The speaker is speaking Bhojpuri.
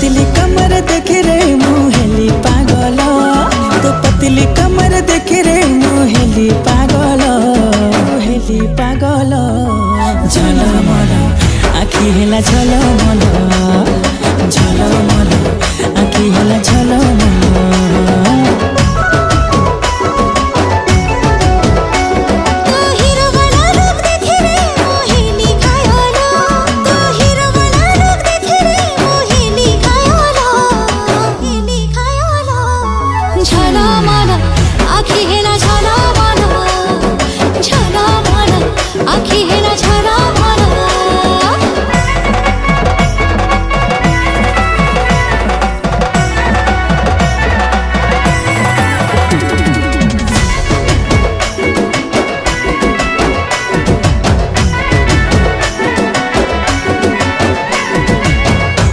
पतली कमर देखे रे मुहेली पागल, तो पतली कमर देखे रे मुहेली पागल, मुहेली पागल। झलमल आखि हेला झलमल।